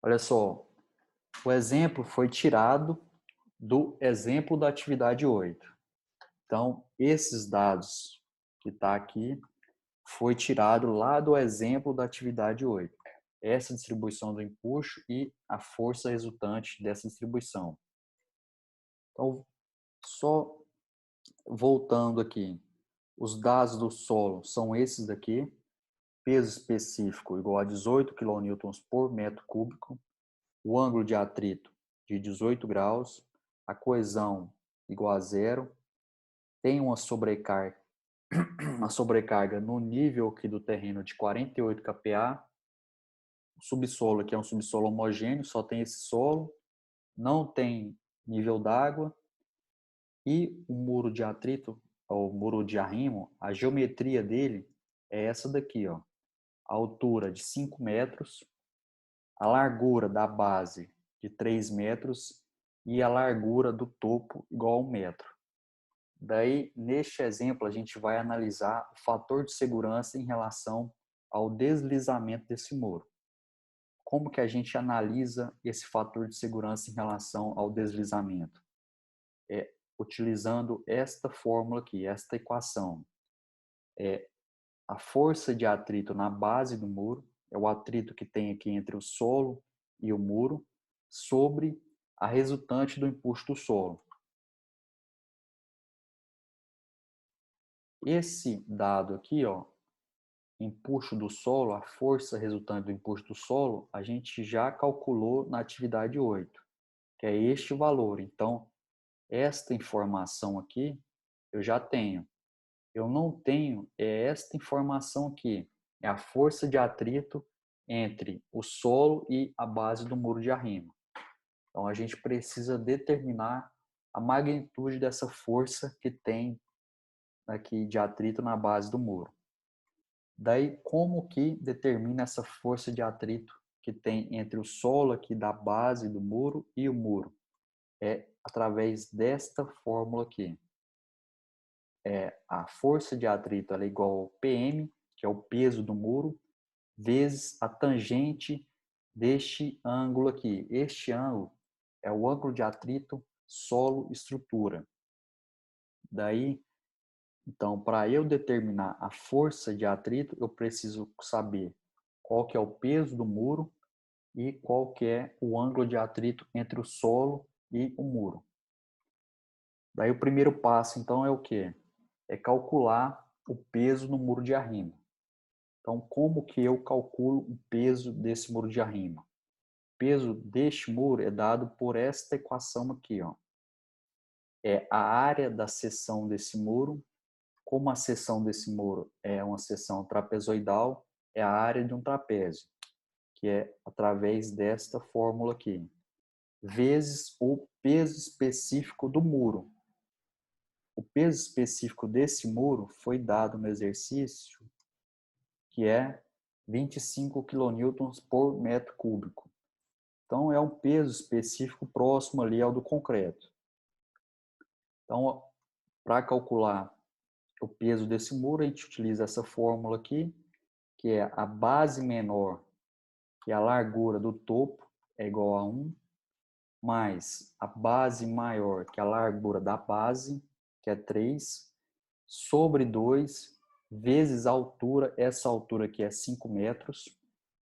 Olha só, o exemplo foi tirado do exemplo da atividade 8. Então, esses dados que está aqui foi tirado lá do exemplo da atividade 8. Essa distribuição do empuxo e a força resultante dessa distribuição. Então, só voltando aqui, os dados do solo são esses daqui, peso específico igual a 18 kN por metro cúbico, o ângulo de atrito de 18 graus, a coesão igual a zero, tem uma sobrecarga no nível aqui do terreno de 48 kPa, o subsolo aqui é um subsolo homogêneo, só tem esse solo, não tem nível d'água, e o muro de atrito, o muro de arrimo, a geometria dele é essa daqui, ó. A altura de 5 metros, a largura da base de 3 metros e a largura do topo igual a 1 metro. Daí, neste exemplo, a gente vai analisar o fator de segurança em relação ao deslizamento desse muro. Como que a gente analisa esse fator de segurança em relação ao deslizamento? É utilizando esta fórmula aqui, esta equação. É a força de atrito na base do muro, é o atrito que tem aqui entre o solo e o muro, sobre a resultante do empuxo do solo. Esse dado aqui, ó, empuxo do solo, a força resultante do empuxo do solo, a gente já calculou na atividade 8, que é este valor. Então, esta informação aqui eu já tenho. Eu não tenho esta informação aqui, é a força de atrito entre o solo e a base do muro de arrimo. Então, a gente precisa determinar a magnitude dessa força que tem aqui de atrito na base do muro. Daí, como que determina essa força de atrito que tem entre o solo aqui da base do muro e o muro? É através desta fórmula aqui. A força de atrito ela é igual ao PM, que é o peso do muro, vezes a tangente deste ângulo aqui. Este ângulo é o ângulo de atrito solo-estrutura. Daí, então, para eu determinar a força de atrito, eu preciso saber qual que é o peso do muro e qual que é o ângulo de atrito entre o solo e o muro. Daí o primeiro passo, então, é o quê? É calcular o peso no muro de arrimo. Então, como que eu calculo o peso desse muro de arrimo? O peso deste muro é dado por esta equação aqui, ó. É a área da seção desse muro. Como a seção desse muro é uma seção trapezoidal, é a área de um trapézio, que é através desta fórmula aqui, vezes o peso específico do muro. O peso específico desse muro foi dado no exercício, que é 25 kN por metro cúbico. Então, é um peso específico próximo ali ao do concreto. Então, para calcular o peso desse muro, a gente utiliza essa fórmula aqui, que é a base menor, que é a largura do topo, é igual a 1, mais a base maior, que é a largura da base, que é 3, sobre 2, vezes a altura, essa altura aqui é 5 metros,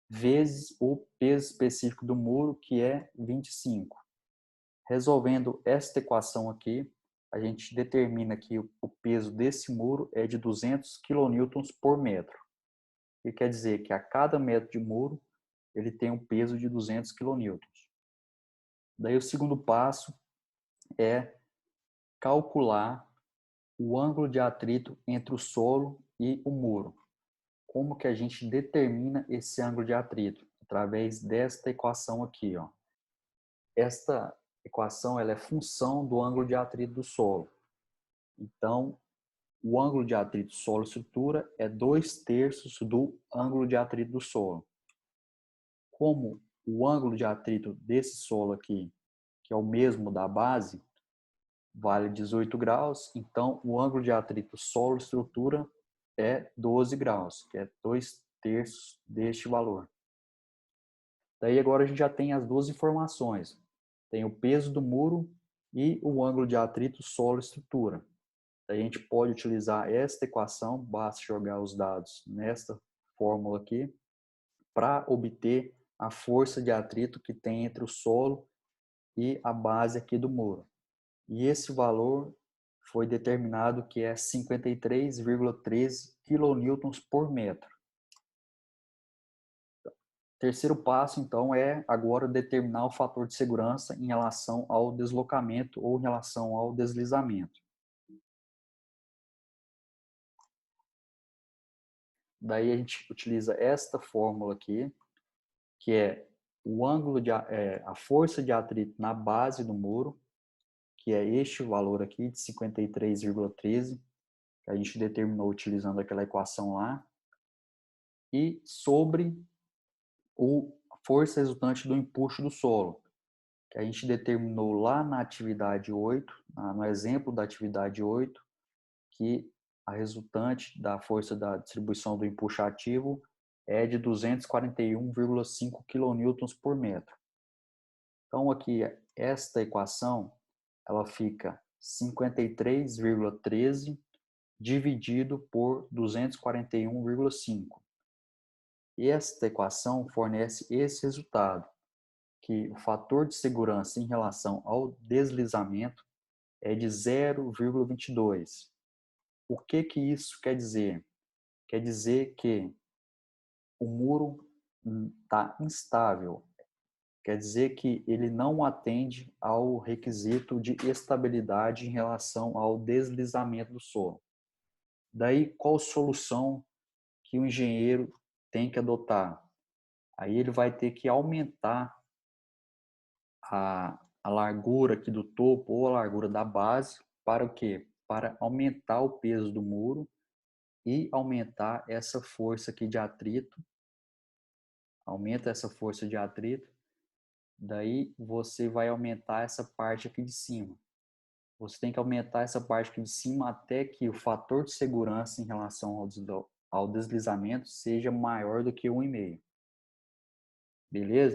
vezes o peso específico do muro, que é 25. Resolvendo esta equação aqui, a gente determina que o peso desse muro é de 200 kN por metro. E quer dizer que a cada metro de muro, ele tem um peso de 200 kN. Daí o segundo passo é calcular o ângulo de atrito entre o solo e o muro. Como que a gente determina esse ângulo de atrito? Através desta equação aqui, ó. Esta equação ela é função do ângulo de atrito do solo. Então, o ângulo de atrito solo-estrutura é 2/3 do ângulo de atrito do solo. Como o ângulo de atrito desse solo aqui, que é o mesmo da base, vale 18 graus, então o ângulo de atrito solo-estrutura é 12 graus, que é 2/3 deste valor. Daí agora a gente já tem as duas informações. Tem o peso do muro e o ângulo de atrito solo-estrutura. Daí a gente pode utilizar esta equação, basta jogar os dados nesta fórmula aqui, para obter a força de atrito que tem entre o solo e a base aqui do muro. E esse valor foi determinado que é 53,13 kN por metro. Terceiro passo, então, é agora determinar o fator de segurança em relação ao deslocamento ou em relação ao deslizamento. Daí a gente utiliza esta fórmula aqui, que é o ângulo de a força de atrito na base do muro, que é este valor aqui de 53,13, que a gente determinou utilizando aquela equação lá, e sobre a força resultante do empuxo do solo, que a gente determinou lá na atividade 8, no exemplo da atividade 8, que a resultante da força da distribuição do empuxo ativo é de 241,5 kN por metro. Então, aqui, esta equação, ela fica 53,13 dividido por 241,5. E esta equação fornece esse resultado, que o fator de segurança em relação ao deslizamento é de 0,22. O que isso quer dizer? Quer dizer que o muro está instável, quer dizer que ele não atende ao requisito de estabilidade em relação ao deslizamento do solo. Daí, qual solução que o engenheiro tem que adotar? Aí ele vai ter que aumentar a largura aqui do topo ou a largura da base para o quê? Para aumentar o peso do muro e aumentar essa força aqui de atrito. Aumenta essa força de atrito, daí você vai aumentar essa parte aqui de cima. Você tem que aumentar essa parte aqui de cima até que o fator de segurança em relação ao deslizamento seja maior do que 1,5. Beleza?